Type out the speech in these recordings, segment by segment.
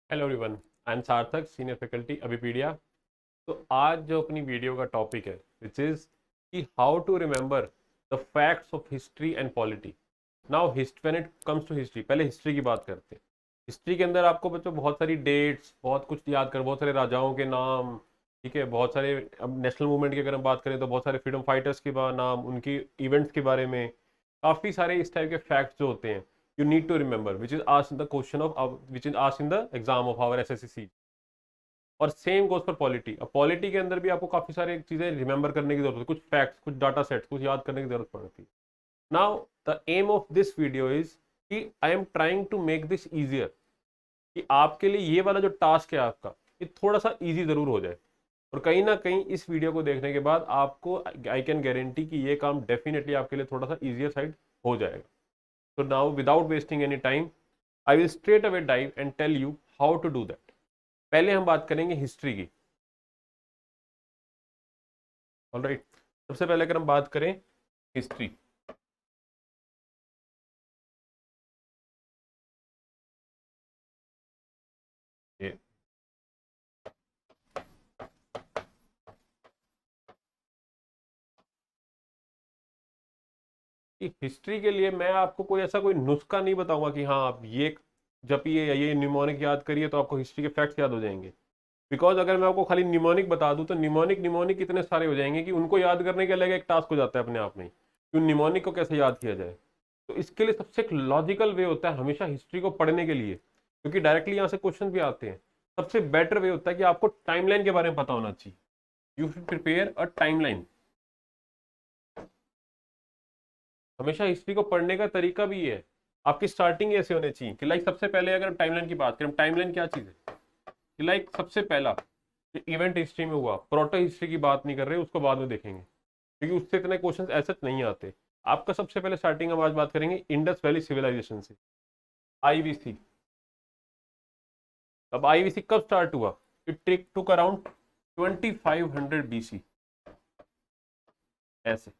Hello everyone, I am Sarthak, senior faculty Abhipedia. तो आज जो अपनी वीडियो का टॉपिक है विच इज़ कि how to remember the facts of history and polity. Now when it comes to history, पहले history की बात करते हैं। हिस्ट्री के अंदर आपको बच्चों बहुत सारी डेट्स, बहुत कुछ याद कर, बहुत सारे राजाओं के नाम, ठीक है, बहुत सारे। अब नेशनल मूवमेंट की अगर हम बात करें तो बहुत सारे फ्रीडम फाइटर्स के नाम, उनकी इवेंट्स के बारे में काफ़ी सारे इस टाइप के फैक्ट्स जो होते हैं you need to remember which is asked in the question of which is asked in the exam of our SSC। और सेम गोज फॉर पॉलिटी। अब पॉलिटी के अंदर भी आपको काफी सारी चीजें रिमेंबर करने की जरूरत है, कुछ फैक्ट्स, कुछ डाटा सेट्स, कुछ याद करने की जरूरत पड़ती है। Now the aim of this video is कि I am trying to make this easier, कि आपके लिए ये वाला जो टास्क है आपका, ये थोड़ा सा इजी जरूर हो जाए। और कहीं ना कहीं इस वीडियो को देखने के बाद आपको आई कैन गारंटी कि ये काम डेफिनेटली आपके लिए थोड़ा सा इजियर साइड हो जाएगा। So now, without wasting any time, I will straight away dive and tell you how to do that. पहले हम बात करेंगे हिस्ट्री की। ऑलराइट, सबसे पहले अगर हम बात करें हिस्ट्री, ये कि हिस्ट्री के लिए मैं आपको कोई ऐसा कोई नुस्खा नहीं बताऊंगा कि हाँ आप ये जपिए या ये न्यूमोनिक याद करिए तो आपको हिस्ट्री के फैक्ट्स याद हो जाएंगे। बिकॉज अगर मैं आपको खाली न्यूमोनिक बता दूं तो न्यूमोनिक न्यूमोनिक इतने सारे हो जाएंगे कि उनको याद करने के अलग एक टास्क हो जाता है अपने आप में ही, कि उन न्यूमोनिक को कैसे याद किया जाए। तो इसके लिए सबसे एक लॉजिकल वे होता है हमेशा हिस्ट्री को पढ़ने के लिए, क्योंकि डायरेक्टली यहाँ से क्वेश्चन भी आते हैं। सबसे बेटर वे होता है कि आपको टाइमलाइन के बारे में पता होना चाहिए। You should prepare a timeline. हमेशा हिस्ट्री को पढ़ने का तरीका भी ये है, आपकी स्टार्टिंग ऐसे होनी चाहिए कि लाइक सबसे पहले अगर टाइमलाइन की बात करें, टाइमलाइन क्या चीज़ है कि लाइक सबसे पहला इवेंट हिस्ट्री में हुआ, प्रोटो हिस्ट्री की बात नहीं कर रहे, उसको बाद में देखेंगे क्योंकि उससे इतने क्वेश्चन ऐसे नहीं आते। आपका सबसे पहले स्टार्टिंग हम आज बात करेंगे इंडस वैली सिविलाइजेशन से, आईवीसी। अब आईवीसी कब स्टार्ट हुआ? It take took around 2500 BC. ऐसे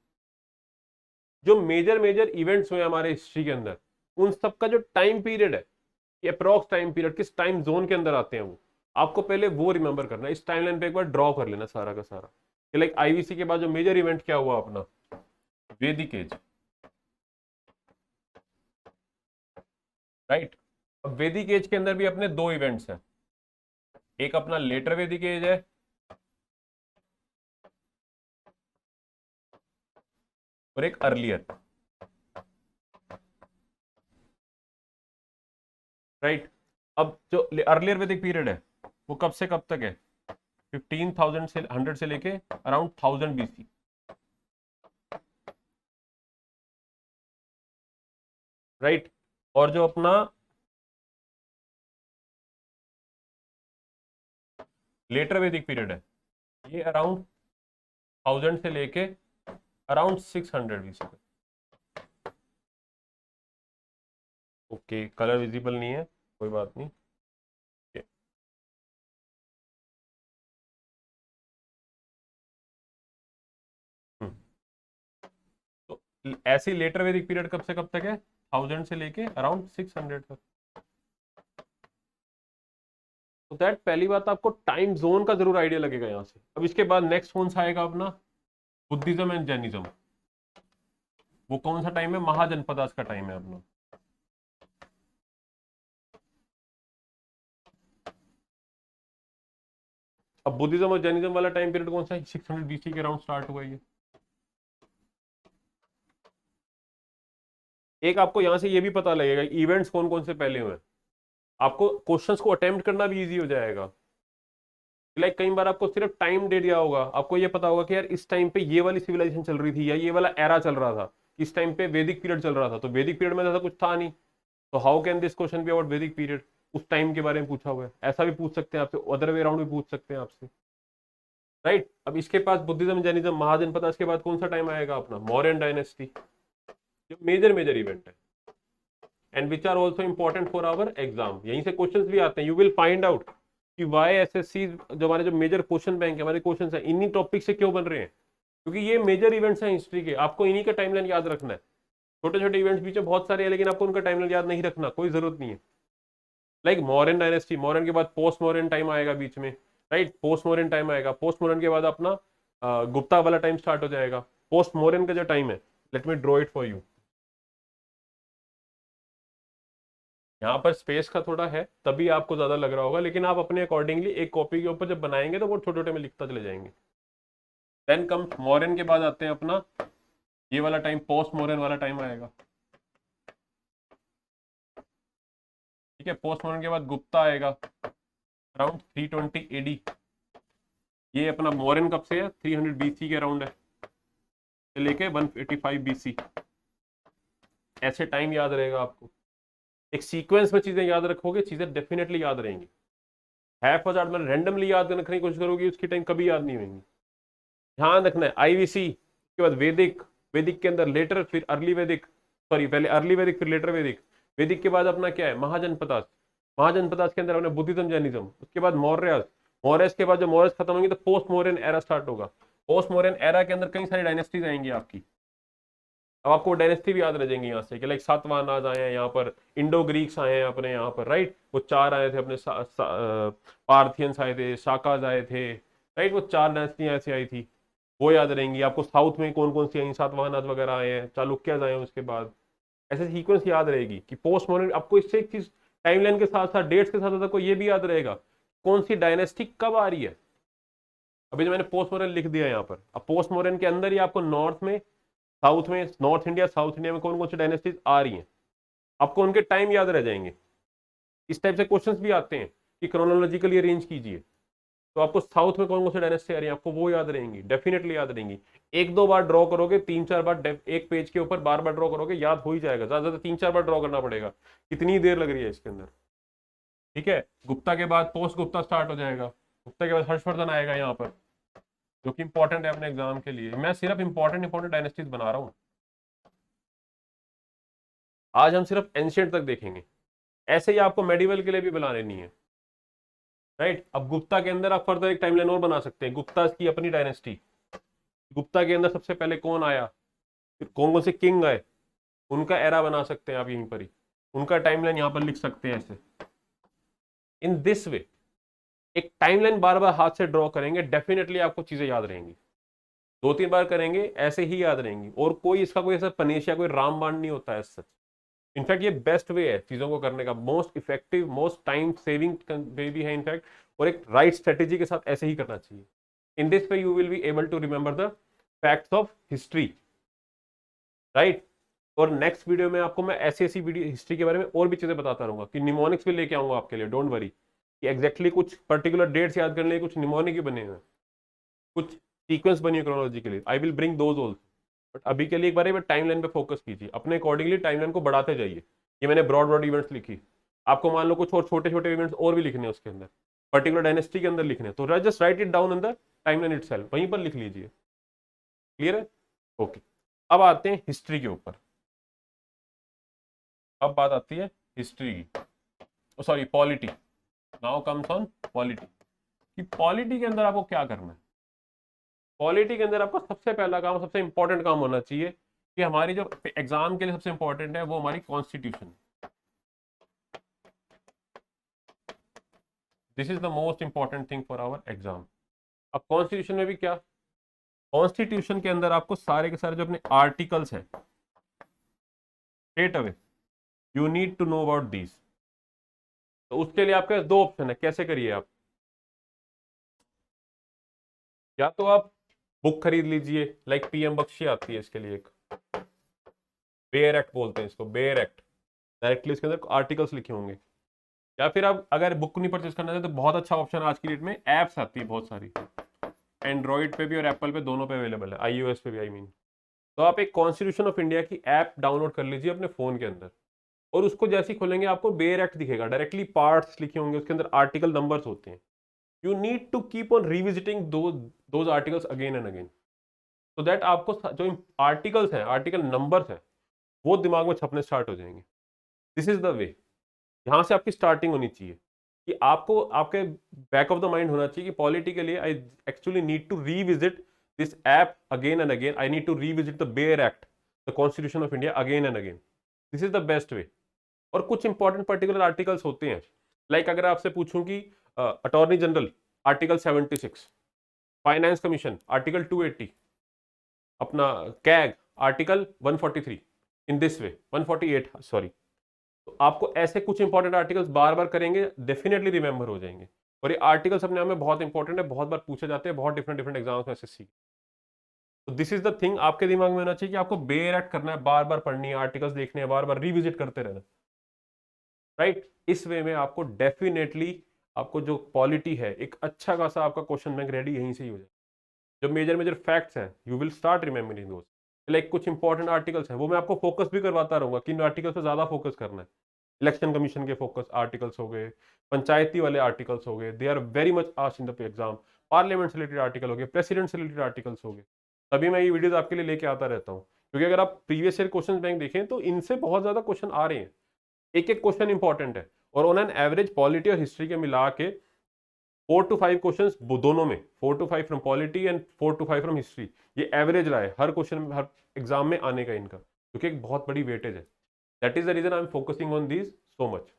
जो मेजर मेजर इवेंट्स हुए हमारे हिस्ट्री के अंदर, उन सब का जो टाइम पीरियड है, ये अप्रॉक्स टाइम पीरियड किस टाइम जोन के अंदर आते हैं, वो आपको पहले वो रिमेंबर करना है। इस टाइमलाइन पे एक बार ड्रॉ कर लेना सारा का सारा कि लाइक आईवीसी के बाद जो मेजर इवेंट क्या हुआ अपना, वैदिक एज। राइट, अब वैदिक एज के अंदर भी अपने दो इवेंट्स हैं, एक अपना लेटर वैदिक एज है और एक अर्लियर। राइट, अब जो अर्लियर वैदिक पीरियड है वो कब से कब तक है? 15,000 से 100 से लेके अराउंड 1000 बीसी। राइट, और जो अपना लेटर वैदिक पीरियड है ये अराउंड 1000 से लेके around 600 BC. Okay, colour visible नहीं है, कोई बात नहीं। ये, हम्म, तो ऐसी लेटर वैदिक पीरियड कब से कब तक है? 1000 से लेके अराउंड 600 तक। तो दैट पहली बात, आपको टाइम जोन का जरूर आइडिया लगेगा यहाँ से। अब इसके बाद नेक्स्ट कौन सा आएगा अपना? Buddhism and Jainism. वो कौन सा टाइम है? महाजनपदास का टाइम है अपना। अब बुद्धिज्म और जैनिज्म वाला टाइम पीरियड कौन सा है? 600 बीसी के अराउंड स्टार्ट हुआ ये। एक आपको यहाँ से ये भी पता लगेगा इवेंट्स कौन कौन से पहले हुए हैं, आपको क्वेश्चंस को अटेम्प्ट करना भी इजी हो जाएगा। लाइक कई बार आपको सिर्फ टाइम दे दिया होगा, आपको ये पता होगा कि यार इस टाइम पे ये वाली सिविलाइजेशन चल रही थी या ये वाला एरा चल रहा था, इस टाइम पे वैदिक पीरियड चल रहा था, तो वैदिक पीरियड में ऐसा कुछ था नहीं, तो how can this question be about वैदिक पीरियड? उस टाइम के बारे में पूछा हुआ है, ऐसा भी पूछ सकते हैं आपसे, अदर वे अराउंड भी पूछ सकते हैं आपसे। राइट, अब इसके पास बुद्धिज्म जैनिज्म महाजनपद, इसके बाद कौन सा टाइम आएगा अपना? मौर्यन डायनेस्टी, जो मेजर मेजर इवेंट है and which are also important for our exam. यहीं से क्वेश्चन भी आते हैं, यू विल फाइंड आउट कि वाई एसएससी जो हमारे जो मेजर क्वेश्चन बैंक है, हमारे क्वेश्चन है इन्हीं टॉपिक से क्यों बन रहे हैं, क्योंकि ये मेजर इवेंट्स हैं हिस्ट्री के, आपको इन्हीं का टाइमलाइन याद रखना है। छोटे छोटे इवेंट्स बीच में बहुत सारे हैं लेकिन आपको उनका टाइमलाइन याद नहीं रखना, कोई जरूरत नहीं है। लाइक मौर्यन डायनेस्टी, मौर्यन के बाद पोस्ट मौर्यन टाइम आएगा बीच में, राइट, पोस्ट मौर्यन टाइम आएगा, पोस्ट मौर्यन के बाद अपना गुप्ता वाला टाइम स्टार्ट हो जाएगा। पोस्ट मौर्यन का जो टाइम है, let me draw it for you. यहाँ पर स्पेस का थोड़ा है तभी आपको ज्यादा लग रहा होगा, लेकिन आप अपने अकॉर्डिंगली एक कॉपी के ऊपर जब बनाएंगे तो वो छोटे छोटे में लिखता चले जाएंगे। देन कम मौर्यन के बाद आते हैं अपना ये वाला टाइम, पोस्ट मौर्यन वाला टाइम आएगा। ठीक है, पोस्ट मॉडर्न के बाद गुप्ता आएगा अराउंड 320 एडी। ये अपना मॉडर्न कब से है, 300 बीसी के अराउंड है, से लेके 185 बीसी। ऐसे टाइम याद रहेगा आपको, एक सीक्वेंस में चीजें याद रखोगे चीजें डेफिनेटली याद रहेंगी। हैफ हजार में रैंडमली याद रखने की कोशिश करोगे उसकी टाइम कभी याद नहीं होंगी। ध्यान रखना है आईवीसी के बाद वैदिक, वैदिक के अंदर लेटर, फिर अर्ली वैदिक, सॉरी पहले अर्ली वैदिक फिर लेटर वैदिक, वैदिक के बाद अपना क्या है महाजनपदास, महाजनपदास के अंदर अपने बुद्धिज्म जैनिज्म, उसके बाद मौर्य, मौर्य के बाद जब मौर्य खत्म होंगे तो पोस्ट मौर्यन एरा स्टार्ट होगा। पोस्ट मौर्यन एरा के अंदर कई सारी डायनेस्टीज आएंगी आपकी। अब आपको डायनेस्टी भी याद रह जाएंगी यहाँ से कि लाइक सातवाहनाज आए हैं यहाँ पर, इंडो ग्रीक्स आए हैं अपने यहाँ पर, राइट, वो चार आए थे अपने पार्थियंस आए थे, शाकाज आए थे, राइट, वो चार डायनेस्टियां ऐसी आई थी, वो याद रहेंगी आपको। साउथ में कौन कौन सी आई, सातवाहनाज वगैरह आए हैं, चालुक्यज आए हैं उसके बाद, ऐसे सीक्वेंस याद रहेगी कि पोस्ट मॉडर्न। आपको इससे एक चीज टाइमलाइन के साथ साथ डेट्स के साथ साथ आपको ये भी याद रहेगा कौन सी डायनेस्टी कब आ रही है। अभी जो मैंने पोस्ट मॉडर्न लिख दिया यहाँ पर, अब पोस्ट मॉडर्न के अंदर ही आपको नॉर्थ में, साउथ में, नॉर्थ इंडिया साउथ इंडिया में कौन कौन सी डायनेस्टीज आ रही हैं, आपको उनके टाइम याद रह जाएंगे। इस टाइप से क्वेश्चंस भी आते हैं कि क्रोनोलॉजिकली अरेंज कीजिए, तो आपको साउथ में कौन कौन सी डायनेस्टी आ रही है आपको वो याद रहेंगी, डेफिनेटली याद रहेंगी। एक दो बार ड्रॉ करोगे, तीन चार बार एक पेज के ऊपर बार बार ड्रॉ करोगे याद हो ही जाएगा, ज्यादा ज्यादा तीन चार बार ड्रॉ करना पड़ेगा, कितनी देर लग रही है इसके अंदर। ठीक है, गुप्ता के बाद पोस्ट गुप्ता स्टार्ट हो जाएगा, गुप्ता के बाद हर्षवर्धन आएगा यहाँ पर, जो कि इंपॉर्टेंट है अपने एग्जाम के लिए। मैं सिर्फ इंपॉर्टेंट डायनेस्टीज बना रहा हूँ, आज हम सिर्फ एंशियंट तक देखेंगे, ऐसे ही आपको मेडिवल के लिए भी बना लेनी है, राइट। अब गुप्ता के अंदर आप फर्दर एक टाइमलाइन और बना सकते हैं, गुप्ता की अपनी डायनेस्टी, गुप्ता के अंदर सबसे पहले कौन आया, फिर कौन कौन से किंग आए, उनका एरा बना सकते हैं आप यहीं पर ही, उनका टाइमलाइन यहाँ पर लिख सकते हैं ऐसे। इन दिस वे एक टाइमलाइन बार बार हाथ से ड्रॉ करेंगे, डेफिनेटली आपको चीजें याद रहेंगी, दो तीन बार करेंगे ऐसे ही याद रहेंगी, और कोई इसका कोई ऐसा पनेश या कोई रामबाण नहीं होता है सच। इनफैक्ट ये बेस्ट वे है चीजों को करने का, most effective most time saving way भी है इनफैक्ट, और एक राइट स्ट्रेटेजी के साथ ऐसे ही करना चाहिए। In this way you will be able to remember the facts of history, right. और नेक्स्ट वीडियो में आपको मैं ऐसी ऐसी वीडियो हिस्ट्री के बारे में और भी चीजें बताता रहूंगा, कि निमोनिक्स भी लेके आऊंगा आपके लिए, डोंट वरी, कि एग्जैक्टली कुछ पर्टिकुलर डेट्स याद करने के लिए कुछ निमोनिक ही बने हुए हैं, कुछ सीक्वेंस बनी है क्रोनोलॉजी के लिए, I will bring those also. But अभी के लिए एक बार टाइमलाइन पे फोकस कीजिए, अपने अकॉर्डिंगली टाइमलाइन को बढ़ाते जाइए। ये मैंने ब्रॉड ब्रॉड इवेंट्स लिखी, आपको मान लो कुछ और छोटे छोटे इवेंट्स और भी लिखने हैं उसके अंदर, पर्टिकुलर डायनेस्टी के अंदर लिखने हैं, तो just right it down in the timeline itself, वहीं पर लिख लीजिए। क्लियर है? ओके, अब आते हैं हिस्ट्री के ऊपर। अब बात आती है हिस्ट्री की, sorry polity. Now comes on polity, कि पॉलिटी के अंदर आपको क्या करना है। पॉलिटी के अंदर आपका सबसे पहला काम, सबसे इंपॉर्टेंट काम होना चाहिए कि हमारी जो एग्जाम के लिए सबसे इंपॉर्टेंट है वो हमारी constitution. This is the most important thing for our exam. अब कॉन्स्टिट्यूशन में भी क्या, कॉन्स्टिट्यूशन के अंदर आपको सारे के सारे जो अपने आर्टिकल्स हैं, straight away you need to know about these. तो उसके लिए आपके दो ऑप्शन है, कैसे करिए आप, या तो आप बुक खरीद लीजिए, लाइक पीएम बख्शी आती है इसके लिए एक, बेयर एक्ट बोलते हैं इसको, बेयर एक्ट, डायरेक्टली इसके अंदर आर्टिकल्स लिखे होंगे। या फिर आप अगर बुक नहीं परचेज करना चाहते तो बहुत अच्छा ऑप्शन आज की डेट में एप्स आती है बहुत सारी, एंड्रॉइड पे भी और एप्पल पे दोनों पे अवेलेबल है, iOS पे भी आई मीन। तो आप एक कॉन्स्टिट्यूशन ऑफ इंडिया की ऐप डाउनलोड कर लीजिए अपने फोन के अंदर, और उसको जैसे ही खोलेंगे आपको बेयर एक्ट दिखेगा, डायरेक्टली पार्ट्स लिखे होंगे उसके अंदर, आर्टिकल नंबर्स होते हैं। You need to keep on revisiting those articles again and again, so that आपको जो आर्टिकल्स हैं, आर्टिकल नंबर्स हैं, वो दिमाग में छपने स्टार्ट हो जाएंगे। दिस इज द वे, यहाँ से आपकी स्टार्टिंग होनी चाहिए, कि आपको आपके बैक ऑफ द माइंड होना चाहिए कि पॉलिटी के लिए I actually need to revisit this app again and again, I need to revisit the bare act, the constitution of India again and again. This is the best way. और कुछ important particular articles होते हैं like अगर आपसे पूछूं कि attorney general article 76, finance commission article 280, अपना CAG article 143, in this way 148 sorry, तो आपको ऐसे कुछ इंपॉर्टेंट आर्टिकल्स बार बार करेंगे, डेफिनेटली रिमेंबर हो जाएंगे। और ये आर्टिकल्स अपने आप में बहुत इंपॉर्टेंट है, बहुत बार पूछे जाते हैं, बहुत डिफरेंट डिफरेंट एग्जाम्स में एसएससी। तो दिस इज द थिंग आपके दिमाग में होना चाहिए कि आपको बेयर एट करना है, बार बार पढ़नी है, आर्टिकल्स देखने हैं, बार बार रिविजिट करते रहना, राइट। इस वे में आपको डेफिनेटली आपको जो पॉलिटी है, एक अच्छा खासा आपका क्वेश्चन बैंक रेडी यहीं से ही हो जाए। जो मेजर मेजर फैक्ट्स हैं, you will start remembering those. Like कुछ इंपॉर्टेंट आर्टिकल्स हैं, वो मैं आपको फोकस भी करवाता रहूंगा, किन आर्टिकल्स पे ज्यादा फोकस करना है। इलेक्शन कमीशन के फोकस आर्टिकल्स हो गए, पंचायती वाले आर्टिकल्स हो गए, they are very much asked in the exam. Parliament से रिलेटेड आर्टिकल हो गए, प्रेसिडेंट से रिलेटेड आर्टिकल्स हो गए, तभी मैं ये वीडियोस आपके लिए लेके आता रहता हूँ। क्योंकि अगर आप प्रीवियस ईयर क्वेश्चन बैंक देखें तो इनसे बहुत ज्यादा क्वेश्चन आ रहे हैं, एक एक क्वेश्चन इंपॉर्टेंट है। और ऑन एन एवरेज पॉलिटी और हिस्ट्री के मिला के 4 to 5 क्वेश्चन दोनों में, 4 to 5 from polity and 4 to 5 from history, ये एवरेज रहा है हर क्वेश्चन में, हर एग्जाम में आने का इनका, क्योंकि एक बहुत बड़ी वेटेज है। That is the reason I am focusing on these so much.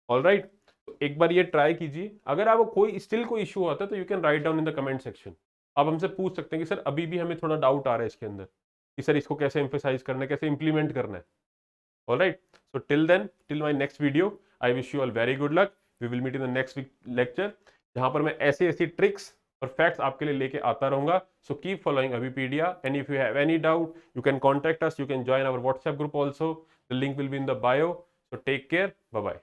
All right, तो एक बार ये ट्राई कीजिए। अगर आपको कोई स्टिल कोई इशू आता है तो you can write down in the comment section. आप हमसे पूछ सकते हैं कि सर अभी भी हमें थोड़ा डाउट आ रहा है इसके अंदर, कि सर इसको कैसे एम्फेसाइज करना है, कैसे इंप्लीमेंट करना है। All right, so till then, till my next video, I wish you all very good luck. We will meet in the next week lecture, जहां पर मैं ऐसी ऐसी ट्रिक्स और फैक्ट्स आपके लिए लेके आता रहूंगा। So keep following Abhipedia, and if you have any doubt you can contact us, you can join our WhatsApp group also, the link will be in the bio. So take care, bye bye.